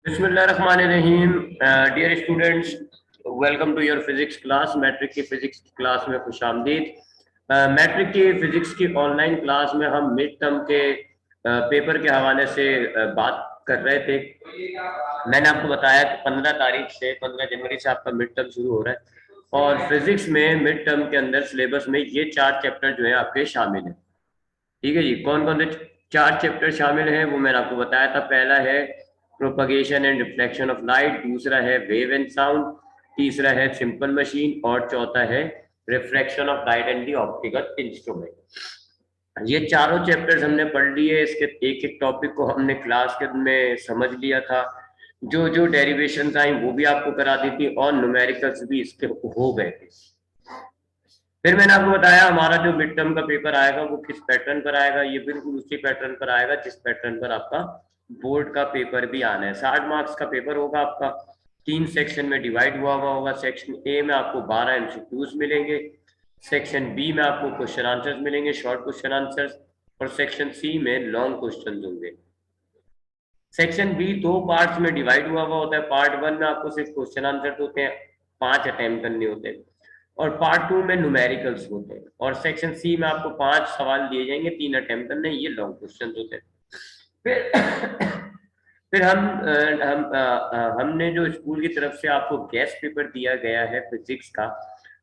बिस्मिल्लाहिर्रहमानिर्रहीम। Dear students, welcome to your physics class. Matric की physics class में खुशामदीद। मैट्रिक की फिजिक्स की ऑनलाइन क्लास में हम मिड टर्म के पेपर के हवाले से बात कर रहे थे। मैंने आपको बताया कि 15 जनवरी से आपका मिड टर्म शुरू हो रहा है और फिजिक्स में मिड टर्म के अंदर सिलेबस में ये 4 चैप्टर जो है आपके शामिल हैं। ठीक है जी, कौन कौन से 4 चैप्टर शामिल हैं वो मैंने आपको बताया था। पहला है propagation and reflection of light, दूसरा है वेव एंड साउंड, तीसरा है सिंपल मशीन और चौथा है refraction of light and the optical instrument. ये चारों चैप्टर्स हमने पढ़ लिए। इसके एक एक टॉपिक को हमने क्लास के में समझ लिया था। जो जो डेरिवेशन आई वो भी आपको करा दी थी और न्यूमेरिकल्स भी इसके हो गए थे। फिर मैंने आपको बताया हमारा जो मिड टर्म का पेपर आएगा वो किस पैटर्न पर आएगा। ये बिल्कुल उसी पैटर्न पर आएगा जिस पैटर्न पर आपका बोर्ड का पेपर भी आना है। 60 मार्क्स का पेपर होगा आपका, 3 सेक्शन में डिवाइड हुआ होगा। सेक्शन ए में आपको 12 एमसीक्यूज मिलेंगे, सेक्शन बी में आपको क्वेश्चन आंसर्स मिलेंगे, शॉर्ट क्वेश्चन आंसर्स, और सेक्शन सी में लॉन्ग क्वेश्चन होंगे। सेक्शन बी 2 पार्ट्स में डिवाइड हुआ होता है। पार्ट 1 में आपको सिर्फ क्वेश्चन आंसर होते हैं, 5 अटेम्प्ट करने होते हैं, और पार्ट 2 में न्यूमेरिकल्स होते हैं। और सेक्शन सी में आपको 5 सवाल दिए जाएंगे, 3 अटेम्प्ट करने, ये लॉन्ग क्वेश्चन होते हैं। फिर फिर हमने जो स्कूल की तरफ से आपको गेस्ट पेपर दिया गया है फिजिक्स का,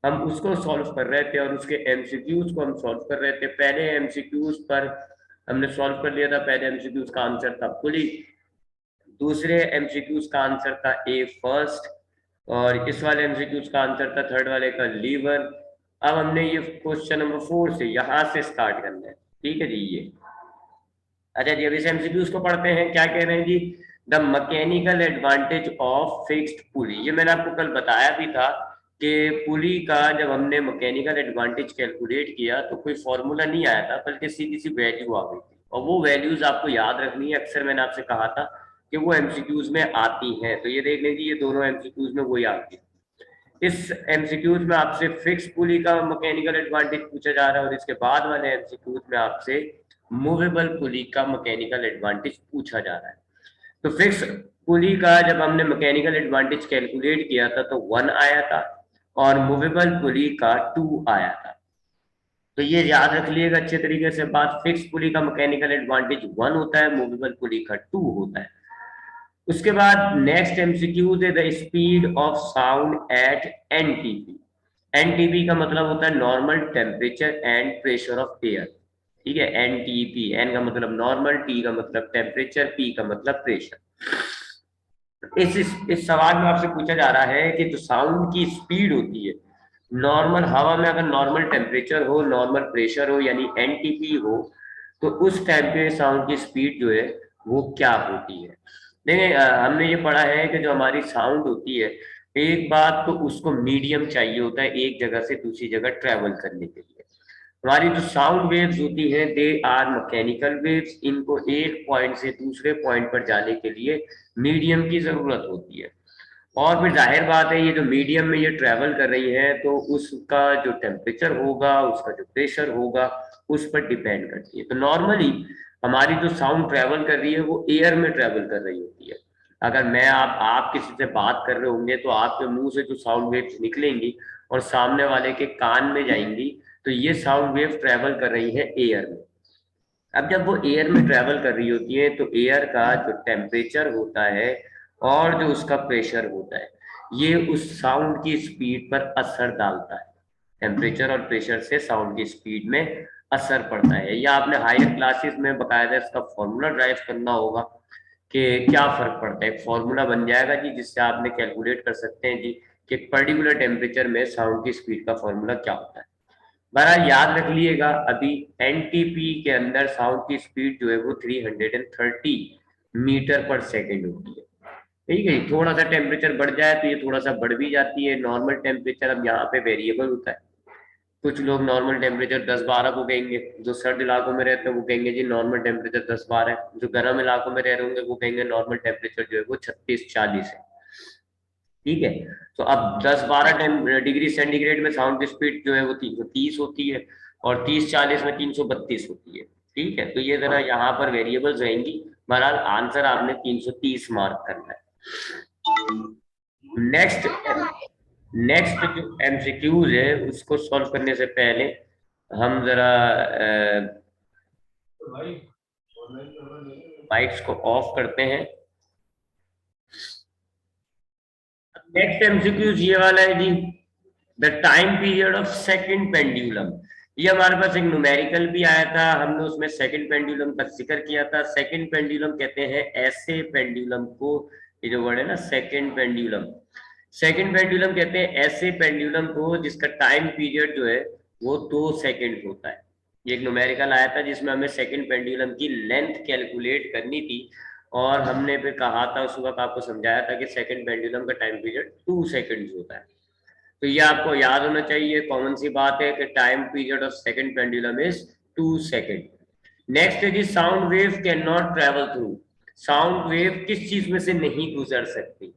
हम उसको सॉल्व कर रहे थे और उसके एमसीक्यूज को हम सॉल्व कर रहे थे। पहले एमसीक्यूज पर हमने सॉल्व कर लिया था। पहले एमसीक्यूज का आंसर था पुली, दूसरे एमसीक्यूज का आंसर था ए फर्स्ट, और इस वाले एमसीक्यूज का आंसर था थर्ड वाले का लीवर। अब हमने ये क्वेश्चन नंबर 4 से यहां से स्टार्ट करना है। ठीक है जी। ये अच्छा जी, अब इस एमसीक्यूज को पढ़ते हैं। क्या कह रहे हैं जी? The mechanical advantage of fixed pulley. ये मैंने आपको कल बताया भी था कि पुली का जब हमने मैकेनिकल एडवांटेज कैलकुलेट किया तो कोई फॉर्मूला नहीं आया था, बल्कि सीधी सी वैल्यू आ गई थी। और वो वैल्यूज आपको याद रखनी है। अक्सर मैंने आपसे कहा था कि वो एमसीक्यूज में आती हैं। तो ये देख लीजिए, ये दोनों एमसीक्यूज में वही आती है। इस एमसीक्यूज में आपसे फिक्स पुली का मैकेनिकल एडवांटेज पूछा जा रहा है और इसके बाद वाले एमसीक्यूज में आपसे मूवेबल पुली का मैकेनिकल एडवांटेज पूछा जा रहा है। तो फिक्स पुली का जब हमने मैकेनिकल एडवांटेज कैलकुलेट किया था तो 1 आया था, और मूवेबल पुली का 2 आया था। तो ये याद रख लिएगा अच्छे तरीके से बात। फिक्स पुली का मैकेनिकल एडवांटेज 1 होता है, मूवेबल पुली का 2 होता है। उसके बाद next MCQ they the speed of sound at NTP. NTP का मतलब होता है normal temperature and pressure of air. ठीक है, एनटीपी, एन का मतलब नॉर्मल, टी का मतलब टेम्परेचर, पी का मतलब प्रेशर। इस सवाल में आपसे पूछा जा रहा है कि जो साउंड की स्पीड होती है, नॉर्मल हवा में अगर नॉर्मल टेम्परेचर हो, नॉर्मल प्रेशर हो, यानी एनटीपी हो, तो उस टाइम पे साउंड की स्पीड जो है वो क्या होती है। देखिए, हमने ये पढ़ा है कि जो हमारी साउंड होती है, एक बात तो उसको मीडियम चाहिए होता है एक जगह से दूसरी जगह ट्रेवल करने के लिए। हमारी जो साउंड वेव्स होती हैं दे आर मैकेनिकल वेव्स। इनको एक पॉइंट से दूसरे पॉइंट पर जाने के लिए मीडियम की जरूरत होती है। और फिर जाहिर बात है, ये जो मीडियम में ये ट्रेवल कर रही है तो उसका जो टेम्परेचर होगा, उसका जो प्रेशर होगा, उस पर डिपेंड करती है। तो नॉर्मली हमारी जो साउंड ट्रेवल कर रही है वो एयर में ट्रेवल कर रही होती है। अगर मैं आप किसी से बात कर रहे होंगे तो आपके मुंह से जो साउंड वेव्स निकलेंगी और सामने वाले के कान में जाएंगी, तो ये साउंड वेव ट्रेवल कर रही है एयर में। अब जब वो एयर में ट्रेवल कर रही होती है तो एयर का जो टेम्परेचर होता है और जो उसका प्रेशर होता है, ये उस साउंड की स्पीड पर असर डालता है। टेम्परेचर और प्रेशर से साउंड की स्पीड में असर पड़ता है। या आपने हायर क्लासेस में बकायदा इसका फॉर्मूला ड्राइव करना होगा कि क्या फर्क पड़ता है। एक फॉर्मूला बन जाएगा जी जिससे आपने कैलकुलेट कर सकते हैं जी कि पर्टिकुलर टेम्परेचर में साउंड की स्पीड का फॉर्मूला क्या होता है। बहरहाल याद रख लिएगा, अभी एनटीपी के अंदर साउंड की स्पीड जो है वो 330 मीटर पर सेकेंड होती है। ठीक है, थोड़ा सा टेम्परेचर बढ़ जाए तो ये थोड़ा सा बढ़ भी जाती है। नॉर्मल टेम्परेचर अब यहाँ पे वेरिएबल होता है। कुछ लोग नॉर्मल टेम्परेचर 10-12 को कहेंगे, जो सर्द इलाकों में रहते हैं वो कहेंगे जी नॉर्मल टेम्परेचर 10-12 है, जो गर्म इलाकों में रह रहे होंगे वो कहेंगे नॉर्मल टेम्परेचर जो है वो 36-40 है। ठीक है, तो अब 10-12 डिग्री सेंटीग्रेड में साउंड की स्पीड जो है वो 330 होती है, और 30-40 में 332 होती है। ठीक है, तो ये जरा यहाँ पर वेरिएबल्स रहेंगी। बहरहाल आंसर आपने 330 मार्क करना है। नेक्स्ट नेक्स्ट जो एमसीक्यूज है उसको सॉल्व करने से पहले हम जरा माइक्स को ऑफ करते हैं। नेक्स्ट एमसीक्यूज ये वाला है जी, the time period of second pendulum. ये हमारे पास एक न्यूमेरिकल भी आया था, हमने उसमें सेकंड पेंडुलम का जिक्र किया था। सेकंड पेंडुलम कहते हैं ऐसे पेंडुलम को, ये जो वर्ड है ना सेकंड पेंडुलम, सेकंड पेंडुलम कहते हैं ऐसे पेंडुलम को जिसका टाइम पीरियड जो है वो 2 सेकंड होता है। ये एक न्यूमेरिकल आया था जिसमें हमें सेकंड पेंडुलम की लेंथ कैलकुलेट करनी थी, और हमने फिर कहा था उस वक्त आपको समझाया था कि सेकंड पेंडुलम का टाइम पीरियड 2 सेकंड होता है। तो ये आपको याद होना चाहिए, कॉमन सी बात है कि time period of second pendulum is 2 second. Next है जी, sound wave can not travel through. Sound wave किस चीज में से नहीं गुजर सकती?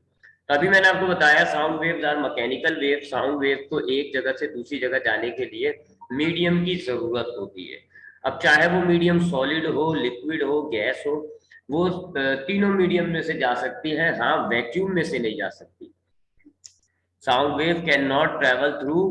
तो अभी मैंने आपको बताया sound waves are mechanical wave. Sound wave को एक जगह से दूसरी जगह जाने के लिए मीडियम की जरूरत होती है। अब चाहे वो मीडियम सॉलिड हो, लिक्विड हो, गैस हो, वो तीनों मीडियम में से जा सकती है, हाँ वैक्यूम में से नहीं जा सकती। Sound wave can not travel through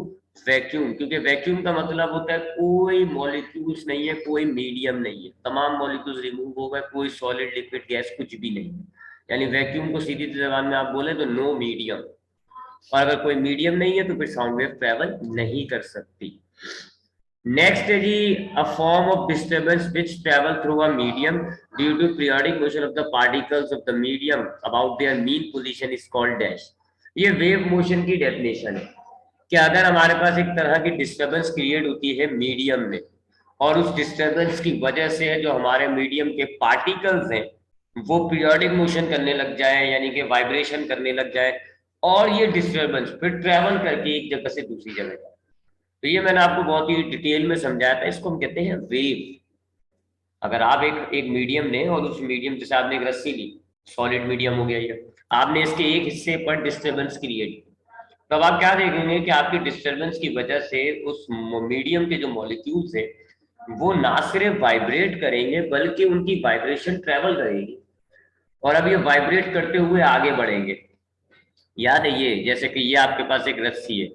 vacuum, क्योंकि वैक्यूम का मतलब होता है कोई मॉलिक्यूल्स नहीं है, कोई मीडियम नहीं है, तमाम मॉलिक्यूल्स रिमूव हो गए, कोई सॉलिड लिक्विड गैस कुछ भी नहीं है। यानी वैक्यूम को सीधी जबान में आप बोले तो नो मीडियम, और अगर कोई मीडियम नहीं है तो फिर साउंड वेव ट्रेवल नहीं कर सकती। नेक्स्ट है जी, a form of disturbance which travel through a medium due to periodic motion of the particles of the medium about their mean position is called dash. ये वेव मोशन की definition है कि अगर हमारे पास एक तरह की डिस्टर्बेंस क्रिएट होती है मीडियम में, और उस डिस्टर्बेंस की वजह से जो हमारे मीडियम के पार्टिकल्स हैं वो पीरियोडिक मोशन करने लग जाए, यानी कि वाइब्रेशन करने लग जाए, और ये डिस्टर्बेंस फिर ट्रेवल करके एक जगह से दूसरी जगह जाए, तो ये मैंने आपको बहुत ही डिटेल में समझाया था, इसको हम कहते हैं वेव। अगर आप एक एक मीडियम ने, और उस मीडियम जैसे आपने एक रस्सी ली, सॉलिड मीडियम हो गया ये, आपने इसके एक हिस्से पर डिस्टर्बेंस क्रिएट की, तब आप क्या देखेंगे कि आपकी डिस्टर्बेंस की वजह से उस मीडियम के जो मॉलिक्यूल्स है वो ना सिर्फ वाइब्रेट करेंगे बल्कि उनकी वाइब्रेशन ट्रेवल करेगी, और अब ये वाइब्रेट करते हुए आगे बढ़ेंगे। याद है ये, जैसे कि ये आपके पास एक रस्सी है,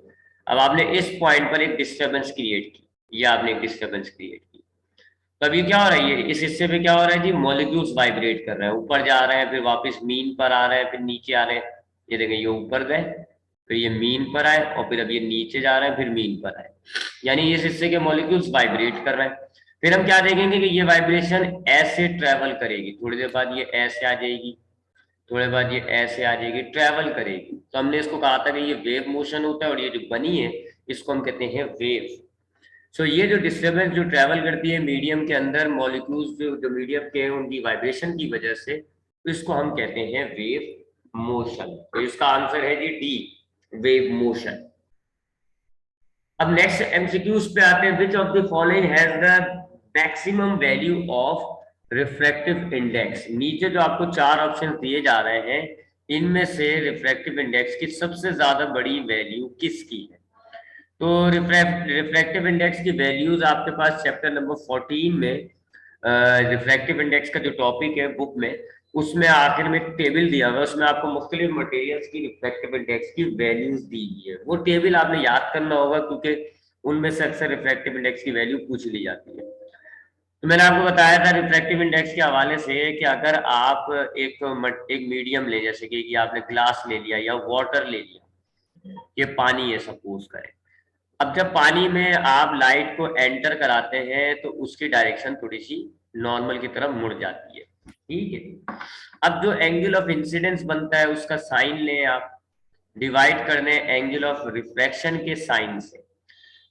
अब आपने इस पॉइंट पर एक डिस्टर्बेंस क्रिएट की, ये आपने एक डिस्टर्बेंस क्रिएट की, तो अब ये क्या हो रहा है, ये इस हिस्से पे क्या हो रहा है जी, मॉलिक्यूल्स वाइब्रेट कर रहे हैं, ऊपर जा रहे हैं, फिर वापस मीन पर आ रहे हैं, फिर नीचे आ रहे हैं। ये देखें, ये ऊपर गए, फिर ये मीन पर आए, और फिर अब ये नीचे जा रहे हैं, फिर मीन पर आए, यानी इस हिस्से के मॉलिक्यूल्स वाइब्रेट कर रहे हैं। फिर हम क्या देखेंगे कि ये वाइब्रेशन ऐसे ट्रेवल करेगी, थोड़ी देर बाद ये ऐसे आ जाएगी, थोड़े बाद ये ऐसे आ जाएगी, ट्रेवल करेगी। तो हमने इसको कहा था कि ये वेव मोशन होता है, और ये जो बनी है इसको हम कहते हैं वेव। सो ये जो डिस्टर्बेंस जो ट्रेवल करती है मीडियम के अंदर, मॉलिक्यूल्स जो मीडियम के हैं उनकी वाइब्रेशन की वजह से, तो इसको हम कहते हैं वेव मोशन। तो इसका आंसर है जी डी, वेव मोशन। अब नेक्स्ट एमसीक्यूज पे आते हैं, which of the following has the maximum value of refractive index. नीचे जो आपको 4 ऑप्शन दिए जा रहे हैं, इनमें से रिफ्रैक्टिव इंडेक्स की सबसे ज्यादा बड़ी वैल्यू किसकी है? तो रिफ्रैक्टिव इंडेक्स की वैल्यूज आपके पास चैप्टर नंबर 14 में, रिफ्रैक्टिव इंडेक्स का जो टॉपिक है बुक में, उसमें आखिर में टेबल दिया हुआ है, उसमें आपको मुख्तलिफ मटेरियल्स की रिफ्रैक्टिव इंडेक्स की वैल्यूज दी गई है। वो टेबल आपने याद करना होगा, क्योंकि उनमें से अक्सर रिफ्रैक्टिव इंडेक्स की वैल्यू पूछ ली जाती है। तो मैंने आपको बताया था रिफ्रैक्टिव इंडेक्स के हवाले से कि अगर आप एक मीडियम ले, जैसे कि आपने ग्लास ले लिया या वाटर ले लिया, ये पानी है सपोज करें। अब जब पानी में आप लाइट को एंटर कराते हैं तो उसकी डायरेक्शन थोड़ी सी नॉर्मल की तरफ मुड़ जाती है, ठीक है। अब जो एंगल ऑफ इंसिडेंस बनता है उसका साइन लें आप, डिवाइड कर दें एंगल ऑफ रिफ्रैक्शन के साइन से,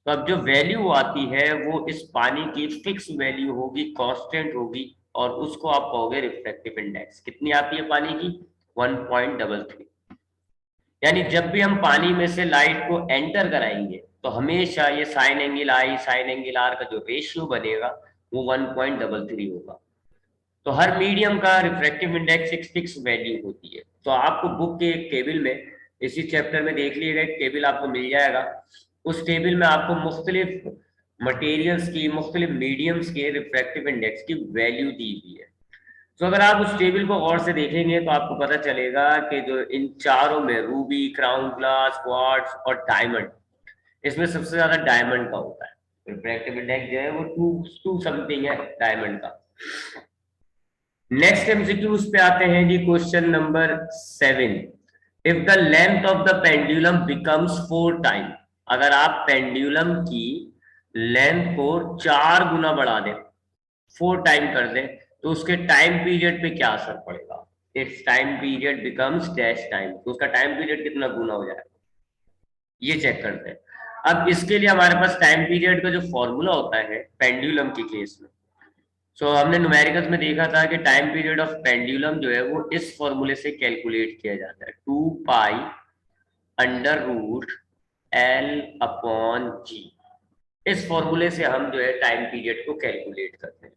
तो अब जो वैल्यू आती है वो इस पानी की फिक्स वैल्यू होगी, कांस्टेंट होगी, और उसको आप कहोगे रिफ्रैक्टिव इंडेक्स। कितनी आती है पानी की? 1.33। यानी जब भी हम पानी में से लाइट को एंटर कराएंगे तो हमेशा ये sine angle i sine angle r का जो रेशियो बनेगा वो 1.33 होगा। तो हर मीडियम का रिफ्रैक्टिव इंडेक्स एक फिक्स वैल्यू होती है। तो आपको बुक के एक टेबल में, इसी चैप्टर में देख लीजिएगा, एक टेबल आपको मिल जाएगा, उस टेबल में आपको मुख्तलिफ मटेरियल्स की, मुख्तलिफ मीडियम्स के रिफ्रैक्टिव इंडेक्स की वैल्यू दी हुई है। तो अगर आप उस टेबल को गौर से देखेंगे तो आपको पता चलेगा कि जो इन चारों में रूबी, क्राउन ग्लास, क्वार्ट्ज और डायमंड, इसमें सबसे ज्यादा डायमंड का होता है। रिफ्रैक्टिव इंडेक्स जो है वो टू समथिंग है डायमंड का। नेक्स्ट एमसीक्यूज पे आते हैं जी। Question number 7, if the length of the pendulum becomes 4 time, अगर आप पेंडुलम की लेंथ को 4 गुना बढ़ा दें, 4 टाइम कर दें, तो उसके टाइम पीरियड पे क्या असर पड़ेगा। It's time period becomes dash time, तो उसका टाइम पीरियड कितना गुना हो जाएगा, ये चेक करते हैं। अब इसके लिए हमारे पास टाइम पीरियड का जो फॉर्मूला होता है पेंडुलम के केस में, सो हमने न्यूमेरिकल्स में देखा था कि टाइम पीरियड ऑफ पेंडुलम जो है वो इस फॉर्मूले से कैलकुलेट किया जाता है, 2 pi under root L upon G. इस फॉर्मूले से हम जो है टाइम पीरियड को कैलकुलेट करते हैं।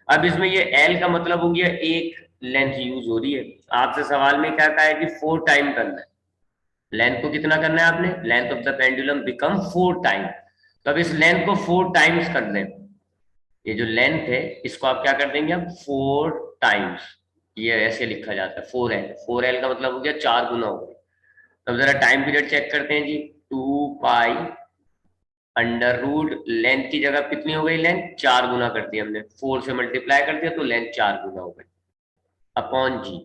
अब इसमें ये एल का मतलब हो गया एक लेंथ यूज हो रही है। आपसे सवाल में क्या कहा है कि 4 टाइम करना है, लेंथ को कितना करना है आपने, length of the pendulum become 4 time. तो अब इस लेंथ को 4 टाइम्स कर दें, ये जो लेंथ है इसको आप क्या कर देंगे, अब 4 टाइम्स, ये ऐसे लिखा जाता है 4L। 4L का मतलब हो गया 4 गुना हो गया। तब जरा टाइम पीरियड चेक करते हैं जी। 2 पाई अंडर रूट, लेंथ की जगह कितनी हो गई, लेंथ 4 गुना कर दिया हमने, 4 से मल्टीप्लाई कर दिया तो लेंथ 4 गुना हो गई अपॉन जी।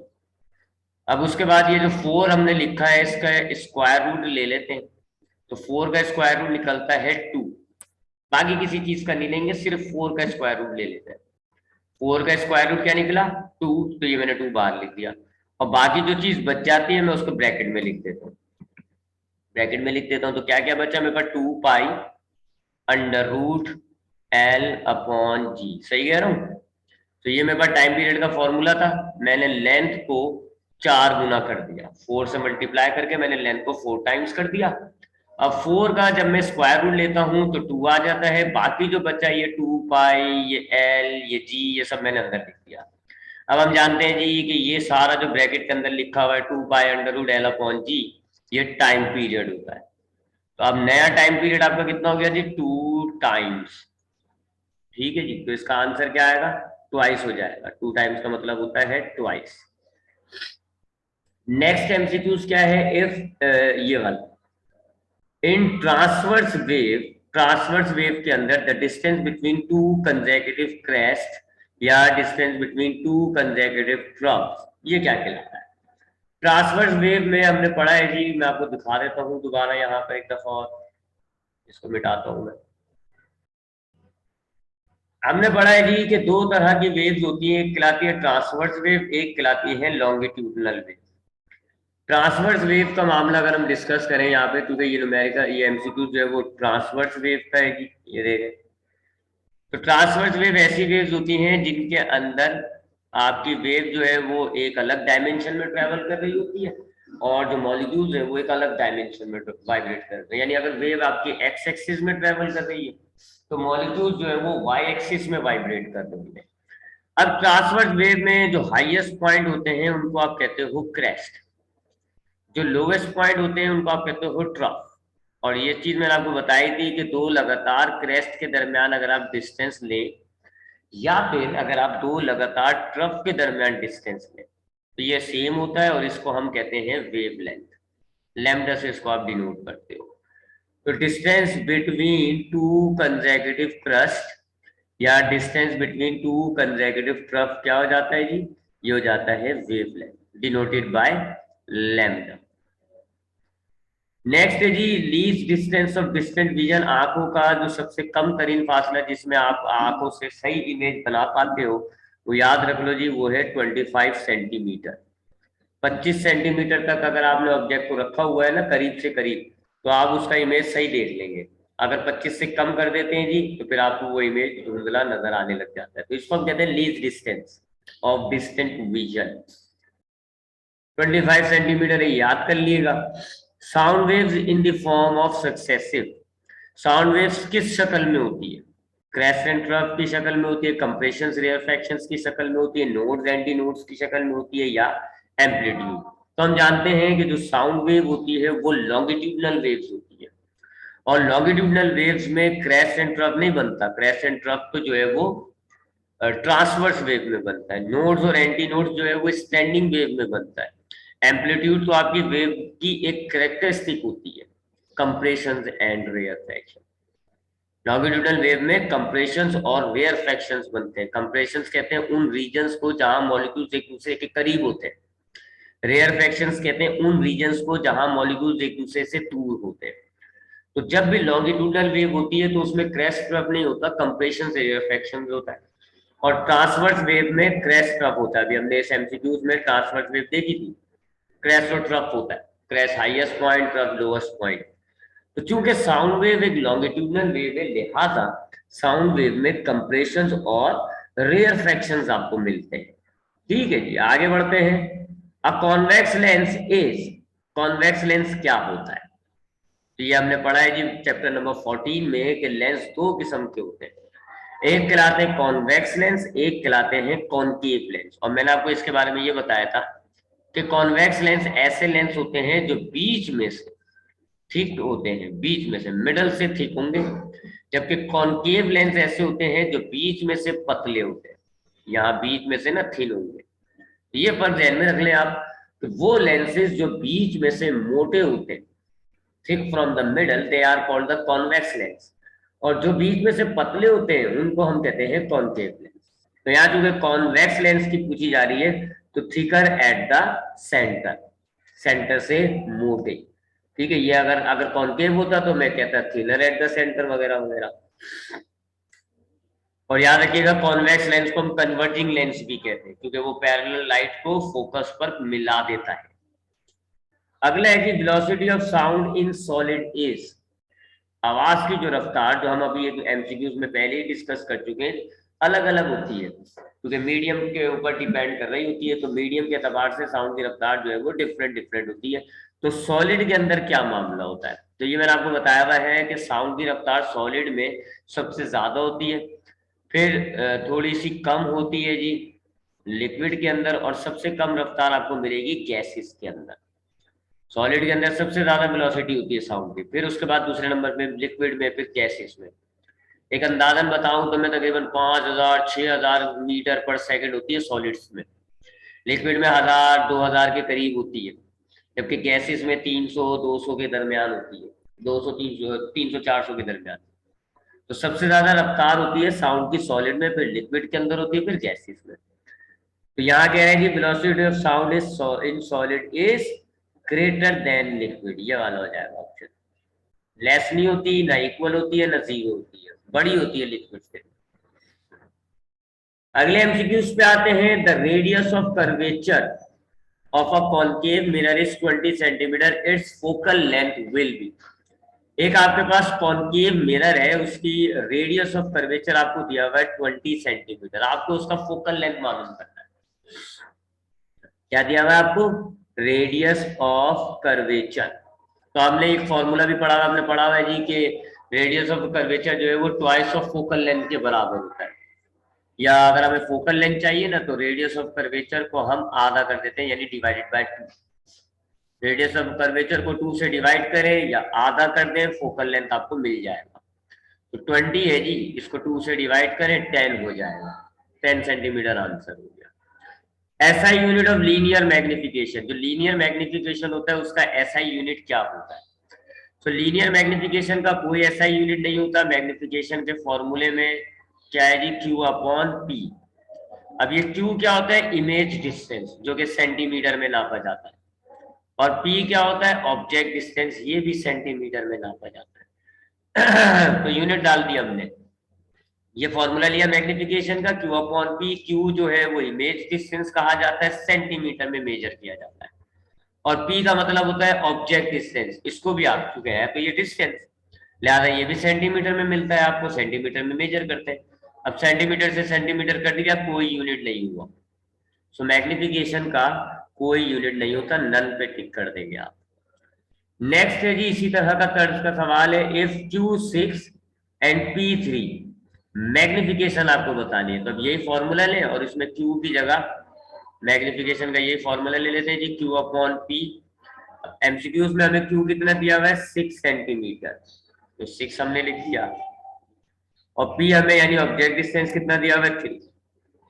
अब उसके बाद ये जो 4 हमने लिखा है इसका स्क्वायर रूट ले लेते हैं, तो 4 का स्क्वायर रूट निकलता है 2। बाकी किसी चीज का नहीं लेंगे, सिर्फ 4 का स्क्वायर रूट ले लेते हैं। 4 का स्क्वायर रूट क्या निकला, 2, तो ये मैंने 2 बार लिख दिया। और बाकी जो चीज बच जाती है मैं उसको ब्रैकेट में लिख देता हूँ, ब्रैकेट में लिख देता हूँ। तो क्या क्या बचा मेरे पास, 2 pi under root L upon G, सही कह रहा हूँ। तो ये मेरे पास टाइम पीरियड का फॉर्मूला था, मैंने लेंथ को 4 गुना कर दिया, 4 से मल्टीप्लाई करके मैंने लेंथ को 4 टाइम्स कर दिया। अब 4 का जब मैं स्क्वायर रूट लेता हूं तो 2 आ जाता है, बाकी जो बचा ये 2 पाई, ये एल, ये जी, ये सब मैंने अंदर लिख दिया। अब हम जानते हैं जी कि ये सारा जो ब्रैकेट के अंदर लिखा हुआ है 2 pi under root L upon G, ये टाइम पीरियड होता है। तो अब नया टाइम पीरियड आपका कितना हो गया जी, 2 टाइम्स। ठीक है जी, तो इसका आंसर क्या आएगा, ट्वाइस हो जाएगा। 2 टाइम्स का मतलब होता है ट्वाइस। नेक्स्ट एमसीक्यूज क्या है, इफ ये वाला, इन ट्रांसवर्स वेव के अंदर the distance between two consecutive crest या distance between two consecutive troughs, ये क्या कहलाता है। ट्रांसवर्स वेव में हमने पढ़ा है जी, मैं आपको दिखा देता हूँ दोबारा यहाँ पर एक दफा और, इसको मिटाता हूँ मैं। हमने पढ़ा है जी कि 2 तरह की वेव्स होती है, एक कहलाती है ट्रांसवर्स वेव, एक कहलाती है लॉन्गिट्यूडनल वेव। ट्रांसवर्स वेव का मामला अगर हम डिस्कस करें यहाँ पे, क्योंकि ये न्यूमेरिकल ये एमसीक्यू जो है वो ट्रांसवर्स वेव का है जी, ये देखें। तो ट्रांसवर्स वेव ऐसी वेव्स होती हैं जिनके अंदर आपकी वेव जो है वो एक अलग डायमेंशन में ट्रेवल कर रही होती है, और जो मॉलिक्यूल्स है वो एक अलग डायमेंशन में वाइब्रेट कर रहे हैं। यानी अगर वेव आपकी एक्स एक्सिस में ट्रेवल कर रही है तो मॉलिक्यूल्स जो है वो वाई एक्सिस में वाइब्रेट कर रही है। अब ट्रांसवर्स वेव में जो हाईएस्ट पॉइंट होते हैं उनको आप कहते हो क्रेस्ट, जो लोवेस्ट पॉइंट होते हैं उनको आप कहते हो ट्रफ। और ये चीज मैंने आपको बताई थी कि 2 लगातार क्रेस्ट के दरमियान अगर आप डिस्टेंस लें, या फिर अगर आप 2 लगातार ट्रफ के दरमियान डिस्टेंस लें, तो ये सेम होता है और इसको हम कहते हैं वेव लेंथ। लैम्डा से इसको आप डिनोट करते हो। तो डिस्टेंस बिटवीन 2 कंसेक्यूटिव क्रस्ट या डिस्टेंस बिटवीन 2 कंसेक्यूटिव ट्रफ क्या हो जाता है जी, ये हो जाता है wave length, denoted by lambda. Next है जी least distance of distant vision, आंखों का जो सबसे कम तरीन फासला जिसमें आप आंखों से सही इमेज बना पाते हो, वो याद रख लो जी, वो है 25 सेंटीमीटर। 25 सेंटीमीटर तक अगर आपने ऑब्जेक्ट को रखा हुआ है ना करीब से करीब, तो आप उसका इमेज सही देख लेंगे। अगर 25 से कम कर देते हैं जी तो फिर आपको वो इमेज धुंधला नजर आने लग जाता है। तो इसको हम कहते हैं least distance of distant vision, 25 centimetre है, याद कर लिएगा। Sound waves in the form of successive, sound waves किस शक्ल में होती है, क्रेस्ट एंड ट्रफ की शक्ल में होती है, कंप्रेशंस रेयरफैक्शंस की शक्ल में होती है, नोड्स एंटी नोड्स की शक्ल में होती है, या एम्पलीट्यूड। तो हम जानते हैं कि जो साउंड वेव होती है वो लॉन्गिट्यूडनल वेव्स होती है, और लॉन्गिट्यूडनल वेव्स में क्रेस्ट एंड ट्रफ नहीं बनता। क्रेस्ट एंड ट्रफ तो जो है वो ट्रांसवर्स वेव में बनता है। नोड्स और एंटी नोड्स जो है वो स्टैंडिंग वेव में बनता है। एम्पलीट्यूड तो आपकी वेव की एक कैरेक्टरिस्टिक होती है, compressions and rarefaction. Longitudinal wave में कंप्रेशंस और रेयरफैक्शंस बनते हैं। कंप्रेशंस कहते हैं उन रीजन्स को जहां मॉलिक्यूल्स एक दूसरे के करीब होते हैं। रेयरफैक्शंस कहते हैं उन रीजन्स को जहां मॉलिक्यूल्स एक दूसरे से दूर होते हैं। तो जब भी लॉन्गिट्यूडनल वेव होती है तो उसमें क्रैश ट्रफ नहीं होता, कंप्रेशन से रेयरफैक्शन होता है। और ट्रांसवर्स वेव में क्रैश ट्रफ होता है। अभी हमने इस एमसीक्यूज में ट्रांसवर्स वेव देखी थी, क्रैश और ट्रफ होता है, crash highest point, trough lowest point. तो चूंकि साउंड वेव एक लॉन्गिट्यूडनल वेव है, लिहाजा साउंड वेव में कंप्रेशंस और रेयरफैक्शंस आपको मिलते हैं। ठीक है जी, आगे बढ़ते हैं। A convex lens is, convex lens क्या होता है? तो ये हमने पढ़ा है जी चैप्टर नंबर 14 में कि लेंस दो किस्म के होते हैं, एक कहलाते हैं कॉन्वेक्स लेंस, एक कहलाते हैं कॉनकेव लेंस। और मैंने आपको इसके बारे में ये बताया था कि कॉन्वेक्स लेंस ऐसे लेंस होते हैं जो बीच में से थिक होते हैं, बीच में से मिडल से थिक होंगे, जबकि कॉनकेव लेंस ऐसे होते हैं जो बीच में से पतले होते हैं, यहाँ बीच में से ना थिन होंगे। ये फर्क ध्यान में रख लें आप कि वो लेंसेज जो बीच में से मोटे होते हैं, thick from the middle, they are called the convex lens, और जो बीच में से पतले होते हैं उनको हम कहते हैं कॉनकेव लेंस। तो यहाँ चूंकि कॉन्वेक्स लेंस की पूछी जा रही है तो thicker at the centre, centre से मोटे। ठीक है, ये अगर अगर कॉनकेव होता तो मैं कहता थिनर एट द सेंटर वगैरह वगैरह। और याद रखिएगा कॉन्वेक्स लेंस को हम कन्वर्जिंग लेंस भी कहते हैं क्योंकि वो पैरेलल लाइट को फोकस पर मिला देता है। अगला है कि velocity of sound in solid is, आवाज की जो रफ्तार, जो हम अभी एमसीक्यूज में पहले ही डिस्कस कर चुके हैं, अलग अलग होती है क्योंकि मीडियम के ऊपर डिपेंड कर रही होती है। तो मीडियम के एतबार से साउंड की रफ्तार जो है वो डिफरेंट डिफरेंट होती है। तो सॉलिड के अंदर क्या मामला होता है? तो ये मैंने आपको बताया हुआ है कि साउंड की रफ्तार सॉलिड में सबसे ज्यादा होती है, फिर थोड़ी सी कम होती है जी लिक्विड के अंदर, और सबसे कम रफ्तार आपको मिलेगी गैसेस के अंदर। सॉलिड के अंदर सबसे ज्यादा वेलोसिटी होती है साउंड की, फिर उसके बाद दूसरे नंबर पे लिक्विड में, फिर गैसेस में। एक अंदाजन बताऊं तो मैं तकरीबन 5000 6000 मीटर पर सेकंड होती है सॉलिड्स में, लिक्विड में 1000 2000 के करीब होती है, जबकि गैसेस में 300 200 के दरमियान होती है, 200 300 400 के दरमियान। तो सबसे ज्यादा रफ्तार होती है साउंड की सॉलिड में, फिर लिक्विड के अंदर होती है, फिर गैसेस में। तो यहाँ कह रहे हैं कि velocity of sound is in solid is greater than liquid, ये वाला हो जाएगा ऑप्शन। लेस नहीं होती, ना इक्वल होती है, ना जीरो होती है, बड़ी होती है लिक्विड से। अगले एमसीक्यूज पे आते हैं। The radius of curvature of a concave mirror is 20 centimetre, it's focal length will be. एक आपके पास कॉनकेव मिरर है, उसकी रेडियस ऑफ कर्वेचर आपको दिया हुआ है 20 सेंटीमीटर, आपको उसका फोकल लेंथ मालूम करना है। क्या दिया हुआ है आपको? Radius of curvature. तो हमने एक फॉर्मूला भी पढ़ा हुआ, हमने पढ़ा हुआ है जी कि रेडियस ऑफ कर्वेचर जो है वो ट्वाइस ऑफ फोकल लेंथ के बराबर होता है। या अगर हमें फोकल लेंथ चाहिए ना तो रेडियस ऑफ कर्वेचर को हम आधा कर देते हैं, यानी divided by 2। Radius of curvature को 2 से डिवाइड करें या आधा कर दें, फोकल लेंथ आपको मिल जाएगा। तो 20 है जी, इसको 2 से डिवाइड करें 10 हो जाएगा, 10 सेंटीमीटर आंसर हो गया। SI unit of linear magnification, जो लीनियर मैग्निफिकेशन होता है उसका एसआई यूनिट क्या होता है? तो लीनियर मैग्निफिकेशन का कोई एसआई यूनिट नहीं होता। मैग्निफिकेशन के फॉर्मूले में क्या है जी? Q upon P। अब ये Q क्या होता है? इमेज डिस्टेंस, जो कि सेंटीमीटर में नापा जाता है, और P क्या होता है? ऑब्जेक्ट डिस्टेंस, ये भी सेंटीमीटर में नापा जाता है। तो यूनिट डाल दिया हमने, ये फॉर्मूला लिया मैग्निफिकेशन का, Q अपॉन P। Q जो है वो इमेज डिस्टेंस कहा जाता है, सेंटीमीटर में मेजर किया जाता है, और P का मतलब होता है ऑब्जेक्ट डिस्टेंस, इसको भी आप चुके हैं तो ये डिस्टेंस, लिहाजा ये भी सेंटीमीटर में मिलता है आपको, सेंटीमीटर में मेजर करते हैं। अब सेंटीमीटर से सेंटीमीटर कर दिया, कोई यूनिट नहीं हुआ। सो मैग्निफिकेशन का कोई यूनिट नहीं होता, नन पे टिक कर देंगे आप। नेक्स्ट है जी इसी तरह का तर्ज का सवाल है। If Q6 and P3, magnification आपको बतानी है, तो अब यही फॉर्मूला लें और इसमें Q की जगह मैग्निफिकेशन का यही फॉर्मूला ले लेते हैं जी, Q अपॉन P। एमसीक्यूज में हमें Q कितना दिया हुआ है? 6 सेंटीमीटर, तो 6 हमने लिख दिया, और P हमें यानी ऑब्जेक्ट डिस्टेंस कितना दिया हुआ है? 3।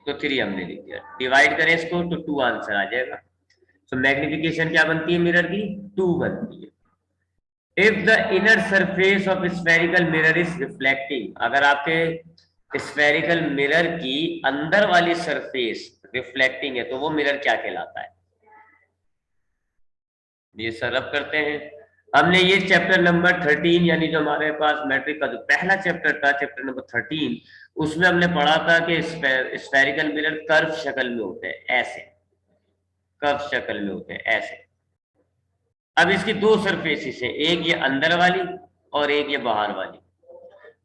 तो 3 हमने लिख दिया, डिवाइड करें इसको तो 2 आंसर आ जाएगा। तो मैग्निफिकेशन क्या बनती है मिरर की, 2 बनती है। If the inner surface of spherical mirror is reflecting, अगर आपके स्फेरिकल मिरर की अंदर वाली सरफेस रिफ्लेक्टिंग है तो वो मिरर क्या कहलाता है। ये सरब करते हैं। हमने ये चैप्टर नंबर 13 यानी जो हमारे पास मैट्रिक का जो पहला चैप्टर था, चैप्टर नंबर 13, उसमें हमने पढ़ा था कि स्फेरिकल मिरर कर्व शक्ल में होते हैं, ऐसे कर्व शक्ल में होते हैं ऐसे। अब इसकी दो सरफेसिस है, एक ये अंदर वाली और एक ये बाहर वाली।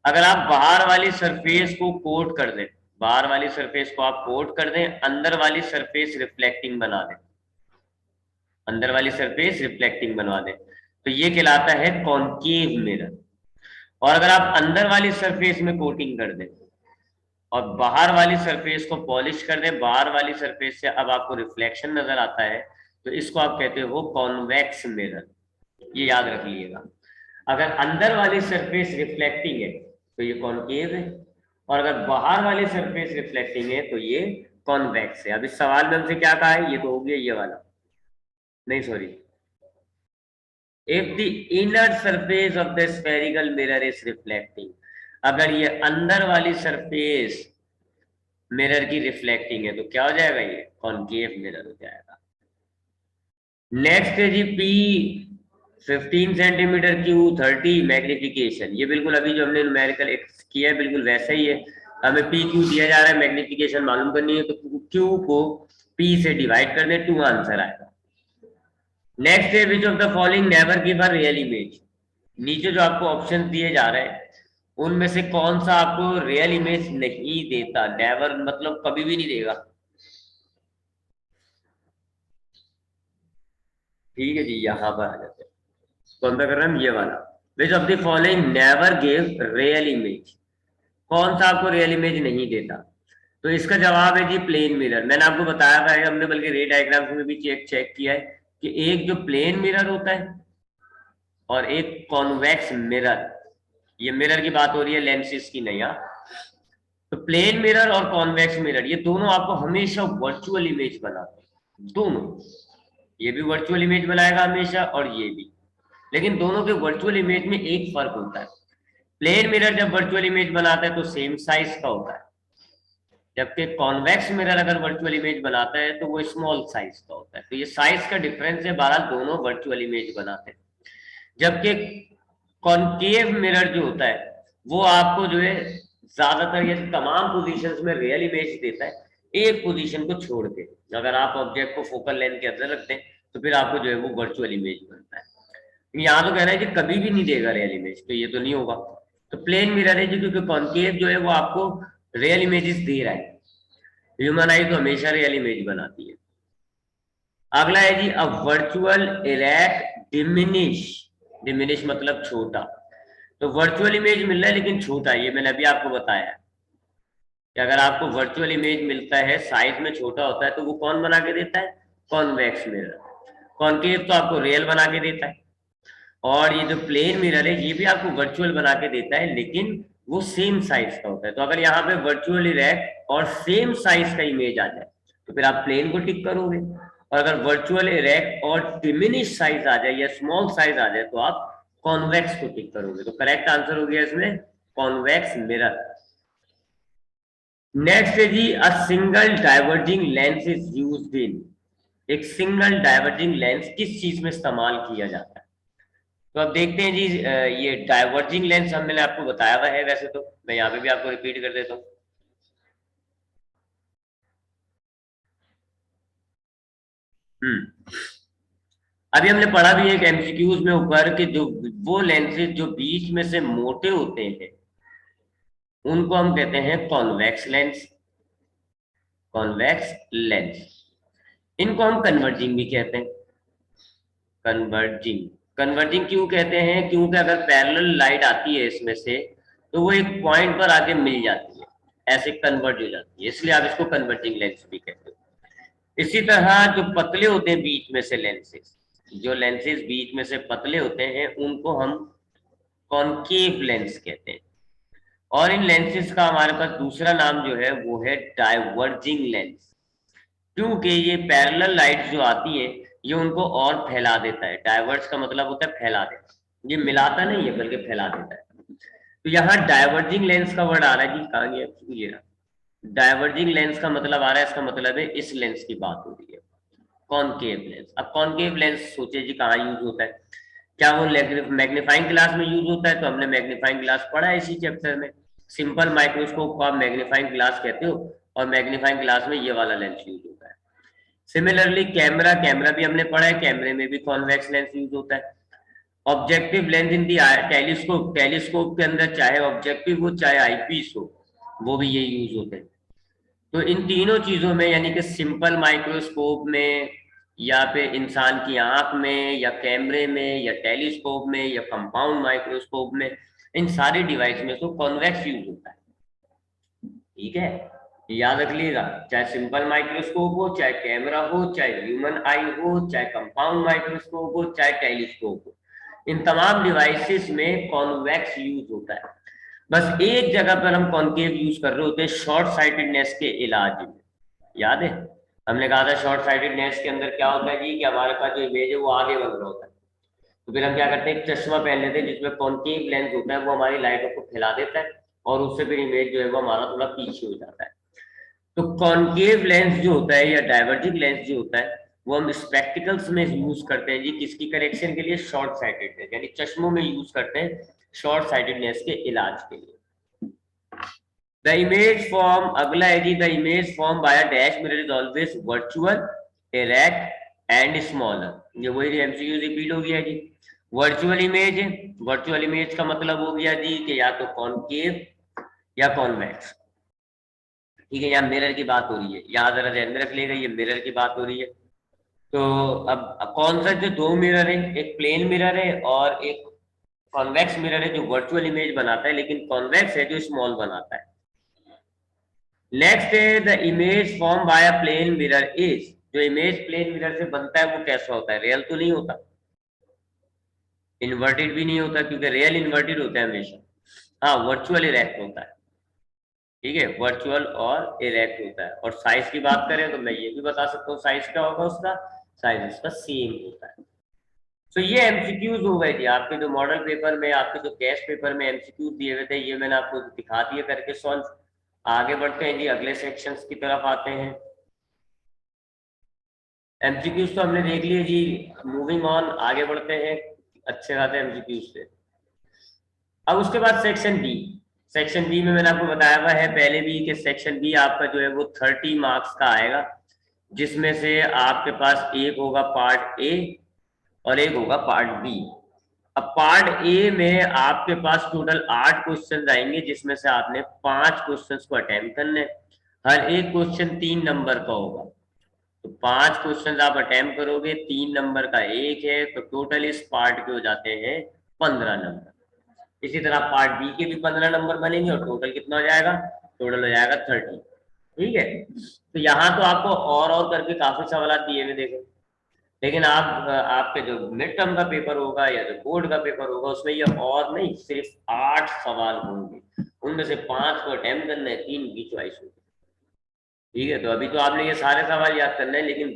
अगर आप बाहर वाली सरफेस को कोट कर दें, बाहर वाली सरफेस को आप कोट कर दें, अंदर वाली सरफेस रिफ्लेक्टिंग बना दें, अंदर वाली सरफेस रिफ्लेक्टिंग बनवा दें, तो ये कहलाता है कॉनकेव मिरर। और अगर आप अंदर वाली सरफेस में कोटिंग कर दें और बाहर वाली सरफेस को पॉलिश कर दें, बाहर वाली सरफेस से अब आपको रिफ्लेक्शन नजर आता है, तो इसको आप कहते हो कॉन्वेक्स मिरर। ये याद रख लीजिएगा, अगर अंदर वाली सरफेस रिफ्लेक्टिंग है तो ये कॉनकेव है, और अगर बाहर वाली सरफेस रिफ्लेक्टिंग है तो ये कॉन्वेक्स है। अब इस सवाल में हमसे क्या कहा है, ये तो हो गया ये वाला, नहीं sorry, if the inner surface of the spherical mirror is reflecting, अगर ये अंदर वाली सरफेस मिरर की रिफ्लेक्टिंग है तो क्या हो जाएगा, ये कॉनकेव मिरर हो जाएगा। नेक्स्ट है G P 15 centimetre cube 30 magnification. ये बिल्कुल अभी जो हमने न्यूमेरिकल किया है बिल्कुल वैसा ही है। हमें पी क्यू दिया जा रहा है, मैग्निफिकेशन मालूम करनी है, तो क्यू को पी से डिवाइड कर दें, 2 आंसर आएगा। नेक्स्ट है which of the following never give a real image. नीचे जो आपको ऑप्शन दिए जा रहे हैं उनमें से कौन सा आपको रियल इमेज नहीं देता। नेवर मतलब कभी भी नहीं देगा, ठीक है जी। यहां पर आ जाते हैं, कौन सा कर रहे हैं हम, ये वाला। Which of the following never give real image, कौन सा आपको रियल इमेज नहीं देता। तो इसका जवाब है जी प्लेन मिरर। मैंने आपको बताया था, हमने बल्कि रे डायग्राम्स में भी चेक किया है कि एक जो प्लेन मिरर होता है और एक कॉन्वेक्स मिरर, ये मिरर की बात हो रही है, लेंसेज की नहीं। हाँ, तो प्लेन मिरर और कॉन्वेक्स मिरर ये दोनों आपको हमेशा वर्चुअल इमेज बनाते हैं, दोनों। ये भी वर्चुअल इमेज बनाएगा हमेशा और ये भी, लेकिन दोनों के वर्चुअल इमेज में एक फर्क होता है। प्लेन मिरर जब वर्चुअल इमेज बनाता है तो सेम साइज का होता है, जबकि कॉन्वेक्स मिरर अगर वर्चुअल इमेज बनाता है तो वो स्मॉल साइज का होता है। तो ये साइज का डिफरेंस है, बहरहाल दोनों वर्चुअल इमेज बनाते हैं। जबकि कॉनकेव मिरर जो होता है वो आपको जो है ज्यादातर ये तमाम पोजीशंस में रियल इमेज देता है, एक पोजीशन को छोड़ के। अगर आप ऑब्जेक्ट को फोकल लेंथ के अंदर रखते हैं तो फिर आपको जो है वो वर्चुअल इमेज बनता है। यहाँ तो कह रहा है कि कभी भी नहीं देगा रियल इमेज, तो ये तो नहीं होगा। तो प्लेन मिरर है जी, क्योंकि कॉनकेव जो है वो आपको रियल इमेजेस दे रहा है, ह्यूमन आई तो हमेशा रियल इमेज बनाती है। अगला है जी a virtual erect diminish. Diminish मतलब छोटा, तो वर्चुअल इमेज मिल रहा है लेकिन छोटा, ये मैंने अभी आपको बताया है कि अगर आपको वर्चुअल इमेज मिलता है साइज में छोटा होता है तो वो कौन बना के देता है, कॉन्वेक्स मिरर। कॉनकेव तो आपको रियल बना के देता है, और ये जो प्लेन मिरर है ये भी आपको वर्चुअल बना के देता है लेकिन वो सेम साइज का होता है। तो अगर यहाँ पे वर्चुअल इरेक्ट और सेम साइज का इमेज आ जाए तो फिर आप प्लेन को टिक करोगे, और अगर वर्चुअल इरेक्ट और डिमिनिश साइज आ जाए या स्मॉल साइज आ जाए तो आप कॉन्वेक्स को टिक करोगे। तो करेक्ट आंसर हो गया इसमें कॉन्वेक्स मिरर। नेक्स्ट है जी a single diverging lens is used in. एक सिंगल डाइवर्जिंग लेंस किस चीज में इस्तेमाल किया जाता है। तो अब देखते हैं जी, ये डाइवर्जिंग लेंस हम मैंने आपको बताया हुआ है, वैसे तो मैं यहाँ पे भी आपको रिपीट कर देता हूँ। अभी हमने पढ़ा भी एक एमसीक्यूज में ऊपर कि जो वो लेंसेज जो बीच में से मोटे होते हैं उनको हम कहते हैं कॉन्वेक्स लेंस। कॉन्वेक्स लेंस, इनको हम कन्वर्जिंग भी कहते हैं। कन्वर्जिंग, कन्वर्जिंग क्यों कहते हैं, क्योंकि अगर पैरेलल लाइट आती है इसमें से तो वो एक पॉइंट पर आके मिल जाती है, ऐसे कन्वर्ज हो जाती है, इसलिए आप इसको कन्वर्जिंग लेंस भी कहते हो। इसी तरह जो पतले होते हैं बीच में से लेंसेज, जो लेंसेज बीच में से पतले होते हैं उनको हम कॉनकेव लेंस कहते हैं। और इन लेंसेज का हमारे पास दूसरा नाम जो है वो है डाइवर्जिंग लेंस, क्योंकि ये पैरेलल लाइट जो आती है ये उनको और फैला देता है। डाइवर्ज का मतलब होता है फैला देता, ये मिलाता नहीं है बल्कि फैला देता है। तो यहाँ डाइवर्जिंग लेंस का वर्ड आ रहा है जी, कहाँ गया ये रहा। डाइवर्जिंग लेंस का मतलब आ रहा है, इसका मतलब है इस लेंस की बात हो रही है, कॉनकेव लेंस। अब कॉनकेव लेंस सोचे जी कहाँ यूज होता है, क्या वो मैग्नीफाइंग ग्लास में यूज होता है? तो हमने मैग्नीफाइंग ग्लास पढ़ा है इसी चैप्टर में। सिंपल माइक्रोस्कोप को आप मैग्नीफाइंग ग्लास कहते हो, और मैग्नीफाइंग ग्लास में ये वाला लेंस यूज होता है। सिमिलरली कैमरा, कैमरा भी हमने पढ़ा है, कैमरे में भी कॉन्वेक्स लेंस यूज होता है। Objective lens in the telescope, telescope के अंदर चाहे ऑब्जेक्टिव हो चाहे आईपीस हो, वो भी ये यूज होते हैं। तो इन तीनों चीजों में यानी कि सिंपल माइक्रोस्कोप में, या फिर इंसान की आंख में, या कैमरे में, या टेलीस्कोप में, या कंपाउंड माइक्रोस्कोप में, इन सारी डिवाइस में तो कॉन्वेक्स यूज होता है। ठीक है, याद रख लीजिएगा, चाहे सिंपल माइक्रोस्कोप हो, चाहे कैमरा हो, चाहे ह्यूमन आई हो, चाहे कंपाउंड माइक्रोस्कोप हो, चाहे टेलीस्कोप हो, इन तमाम डिवाइसेस में कॉन्वेक्स यूज होता है। बस एक जगह पर हम कॉन्केव यूज कर रहे होते हैं शॉर्ट साइटेडनेस के इलाज में। याद है हमने कहा था शॉर्ट साइटेडनेस के अंदर क्या होता है जी, कि हमारे पास जो इमेज है वो आगे बन रहा होता है। तो फिर हम क्या करते हैं, एक चश्मा पहन लेते हैं जिसमें कॉन्केव लेंस होता है, वो हमारी लाइटों को फैला देता है, और उससे फिर इमेज जो है वो हमारा थोड़ा पीछे हो जाता है। तो कॉन्केव लेंस जो होता है या डाइवर्जिंग लेंस जो होता है, वो हम स्पेक्टिकल्स में यूज करते हैं जी, किसकी करेक्शन के लिए? शॉर्ट साइटेडनेस, यानी चश्मों में यूज करते हैं शॉर्ट साइटेडनेस के इलाज के लिए। द इमेज फॉर्म, अगला है जी, the image form by a dash mirror is always virtual, erect and smaller. ये वही एमसीक्यू रिपीट हो गया जी। वर्चुअल इमेज है, वर्चुअल इमेज का मतलब हो गया जी कि या तो कॉनकेव या कॉन्वेक्स। ठीक है, यहाँ मिरर की बात हो रही है, यहाँ जरा ध्यान में रख लेगा, ये मिरर की बात हो रही है। तो अब कौन सा जो दो मिरर है, एक प्लेन मिरर है और एक कॉन्वेक्स मिरर है जो वर्चुअल इमेज बनाता है, लेकिन कॉन्वेक्स है जो स्मॉल बनाता है। नेक्स्ट है the image form by a plane mirror is, जो इमेज प्लेन मिरर से बनता है वो कैसा होता है? रियल तो नहीं होता, इन्वर्टेड भी नहीं होता, क्योंकि रियल इन्वर्टेड होता है हमेशा। हाँ, वर्चुअल इरेक्ट होता है। ठीक है, वर्चुअल और इरेक्ट होता है। और साइज की बात करें तो मैं ये भी बता सकता हूँ साइज क्या होगा उसका, साइज इसका सेम होता है। तो ये एमसीक्यूज हो गए थे आपके जो मॉडल पेपर में, आपके जो गेस्ट पेपर में एमसीक्यूज दिए हुए थे, ये मैंने आपको दिखा दिए करके सॉल्व। आगे बढ़ते हैं जी, अगले सेक्शंस की तरफ आते हैं। एमसीक्यूज तो हमने देख लिए जी, मूविंग ऑन, आगे बढ़ते हैं अच्छे खासे एमसीक्यूज से। अब उसके बाद सेक्शन बी, सेक्शन बी में मैंने आपको बताया हुआ है पहले भी कि सेक्शन बी आपका जो है वो 30 मार्क्स का आएगा, जिसमें से आपके पास एक होगा पार्ट ए और एक होगा पार्ट बी। अब पार्ट ए में आपके पास टोटल 8 क्वेश्चन आएंगे, जिसमें से आपने 5 क्वेश्चन को अटेम्प्ट करने हैं। हर एक क्वेश्चन 3 नंबर का होगा, तो 5 क्वेश्चन आप अटेम्प्ट करोगे, 3 नंबर का एक है, तो टोटल इस पार्ट के हो जाते हैं 15 नंबर। इसी तरह पार्ट बी के भी 15 नंबर बनेंगे, और टोटल कितना हो जाएगा? टोटल हो जाएगा 30। ठीक है, तो यहाँ तो आपको और करके काफी सवाल दिए हुए देखो, लेकिन आप आपके जो मिड टर्म का पेपर होगा या जो बोर्ड का पेपर होगा उसमें ये और नहीं, सिर्फ 8 सवाल होंगे, उनमें से 5 को अटेम्प्ट करना है, 3 की चॉइस होगी। ठीक है, तो अभी तो आपने ये सारे सवाल याद करने हैं, लेकिन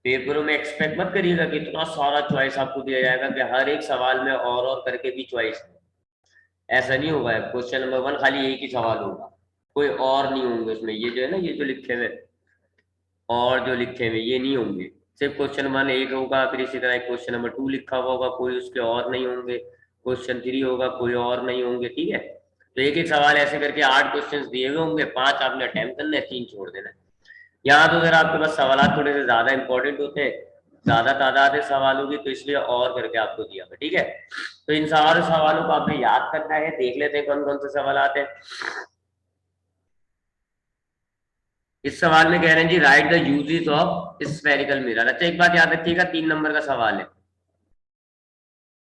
पेपरों में एक्सपेक्ट मत करिएगा कि इतना सारा चॉइस आपको दिया जाएगा कि हर एक सवाल में और करके भी चॉइस है। ऐसा नहीं होगा, क्वेश्चन नंबर 1 खाली एक ही सवाल होगा, कोई और नहीं होंगे उसमें। ये जो है ना, ये जो लिखे हुए और जो लिखे हुए ये नहीं होंगे, सिर्फ क्वेश्चन नंबर 1 होगा, फिर इसी तरह क्वेश्चन नंबर 2 लिखा हुआ होगा, कोई उसके और नहीं होंगे, क्वेश्चन 3 होगा, कोई और नहीं होंगे। ठीक है, तो एक एक सवाल ऐसे करके 8 क्वेश्चन दिए हुए होंगे, 5 आपने अटेम्प्ट करना है, 3 छोड़ देना है। यहाँ तो जरा आपके पास सवाल थोड़े से ज्यादा इंपॉर्टेंट होते हैं, ज्यादा तादाद है सवालों की, तो इसलिए और करके आपको दिया है। ठीक है, तो इन सारे सवालों को आपने याद करना है। देख लेते हैं कौन कौन से सवाल आते हैं। इस सवाल में कह रहे हैं जी, write the uses of spherical mirror. अच्छा, एक बात याद रखिएगा, 3 नंबर का सवाल है,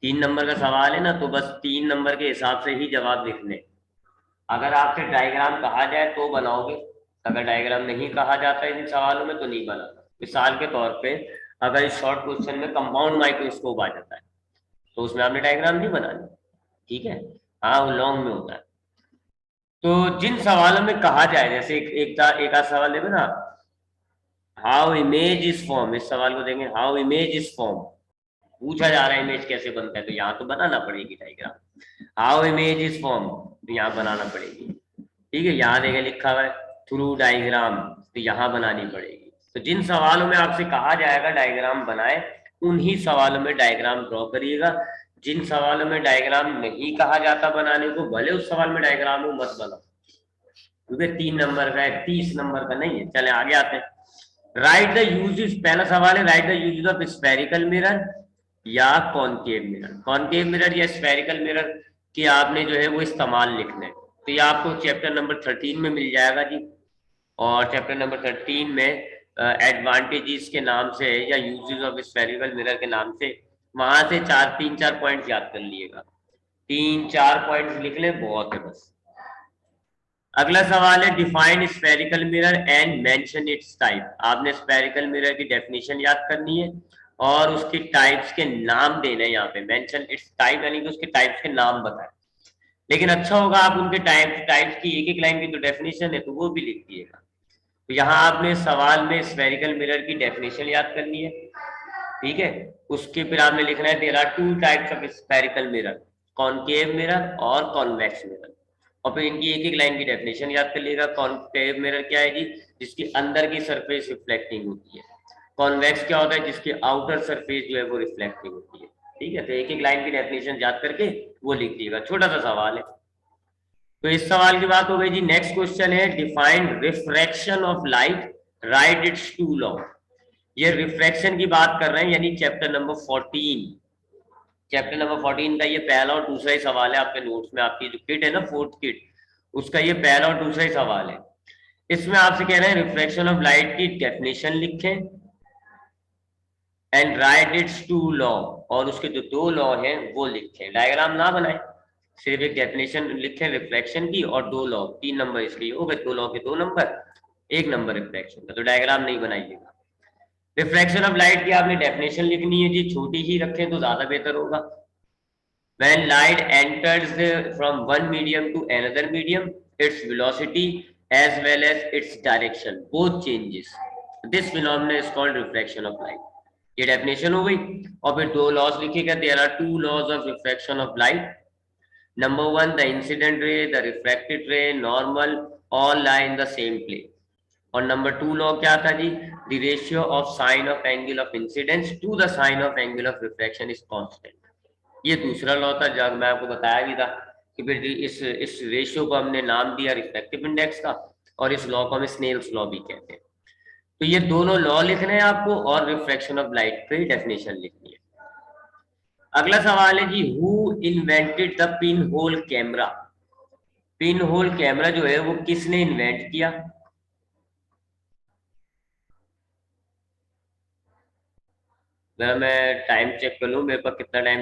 3 नंबर का सवाल है ना, तो बस 3 नंबर के हिसाब से ही जवाब लिखने। अगर आपसे डायग्राम कहा जाए तो बनाओगे, अगर डायग्राम नहीं कहा जाता है इन सवालों में तो नहीं बनाना। मिसाल के तौर पे अगर इस शॉर्ट क्वेश्चन में कंपाउंड माइक्रोस्कोप आ जाता है तो उसमें आपने डायग्राम नहीं बनानी। ठीक है, हाँ वो लॉन्ग में होता है। तो जिन सवालों में कहा जाए, जैसे एक आध सवाल देखो ना, हाउ इमेज इज फॉर्म, इस सवाल को देंगे हाउ इमेज इज फॉर्म, पूछा जा रहा है इमेज कैसे बनता है, तो यहाँ तो बनाना पड़ेगी diagram. How image is form, तो यहाँ बनाना पड़ेगी। ठीक है, यहाँ देखें लिखा हुआ है थ्रू डायग्राम, तो यहाँ बनानी पड़ेगी। तो जिन सवालों में आपसे कहा जाएगा डायग्राम बनाए, उन्हीं सवालों में डायग्राम ड्रॉ करिएगा। जिन सवालों में डायग्राम नहीं कहा जाता बनाने को, भले उस सवाल में डायग्राम हो, मत बनाओ, क्योंकि 3 नंबर का है, 30 नंबर का नहीं है। चले आगे आते हैं। राइट द यूजेस, पहला सवाल है right the uses of spherical mirror या कॉनकेव मिरर। कॉनकेव मिरर या स्फेरिकल मिरर की आपने जो है वो इस्तेमाल लिखना है। तो ये आपको चैप्टर नंबर 13 में मिल जाएगा जी। और चैप्टर नंबर 13 में एडवांटेजेस के नाम से या यूजेस ऑफ स्फेरिकल मिरर के नाम से, वहां से 3-4 पॉइंट याद कर लिएगा। 3-4 पॉइंट लिख ले, बहुत है बस। अगला सवाल है define spherical mirror and mention it's type. आपने स्फेरिकल मिरर की डेफिनेशन याद करनी है और उसकी टाइप्स के नाम देने हैं। यहाँ पे मेंशन इट्स टाइप यानी कि उसके टाइप्स के नाम बताएं। लेकिन अच्छा होगा आप उनके टाइप्स टाइप्स की एक एक लाइन की तो डेफिनेशन है तो वो भी लिख दिएगा। तो यहाँ आपने सवाल में स्फेरिकल मिरर की डेफिनेशन याद करनी है। ठीक है, उसके फिर आपने लिखना है there are 2 types of spherical mirror, concave mirror और कॉन्वेक्स मिरर। और फिर इनकी एक एक लाइन की डेफिनेशन याद कर लीजिएगा। कॉनकेव मिरर क्या है जी, जिसकी अंदर की सरफेस रिफ्लेक्टिंग होती है। कॉन्वेक्स क्या होता है, जिसकी आउटर सरफेस जो है वो रिफ्लेक्टिंग होती है। ठीक है, तो एक एक लाइन की डेफिनेशन याद करके वो लिख दिएगा। छोटा सा सवाल है। तो इस सवाल की बात हो गई जी। नेक्स्ट क्वेश्चन है define refraction of light, write its two law. ये रिफ्रैक्शन की बात कर रहे हैं, यानी चैप्टर नंबर 14। चैप्टर नंबर 14 का ये पहला और दूसरा ही सवाल है आपके नोट्स में। आपकी जो किट है ना, 4th किट, उसका ये पहला और दूसरा ही सवाल है। इसमें आपसे कह रहे हैं रिफ्रैक्शन ऑफ लाइट की डेफिनेशन लिखें and write its two law, और उसके जो 2 लॉ हैं वो लिखें। डायग्राम ना बनाए, सिर्फ एक डेफिनेशन लिखें रिफ्रैक्शन की और 2 लॉ। 3 नंबर इसके हो गए, 2 लॉ के 2 नंबर, 1 नंबर रिफ्रैक्शन का। तो डायग्राम नहीं बनाइएगा। रिफ्रैक्शन ऑफ लाइट की आपने डेफिनेशन लिखनी है जी, छोटी ही रखें तो ज्यादा बेहतर होगा। When light enters from one medium to another medium, its velocity as well as its direction both changes. This phenomenon is called refraction of light. ये डेफिनेशन हो गई। और फिर 2 लॉज लिखेगा। There are 2 laws of refraction of light. Number 1, the incident ray, the refracted ray, normal, all lie in the same plane. और number 2 law क्या था जी, the ratio of sine of angle of incidence to the sine of angle of refraction is constant. ये दूसरा law था, जब मैं आपको बताया भी था कि फिर इस रेशियो को हमने नाम दिया रिफ्रैक्टिव इंडेक्स का, और इस लॉ को हम स्नेल्स लॉ भी कहते हैं। तो ये दोनों लॉ लिखने हैं आपको और रिफ्रैक्शन ऑफ लाइट की डेफिनेशन लिखनी है। अगला सवाल है जी, who invented the pin hole camera. Pin hole camera जो है वो किसने इन्वेंट किया। जरा मैं टाइम चेक कर लूं मेरे पास कितना टाइम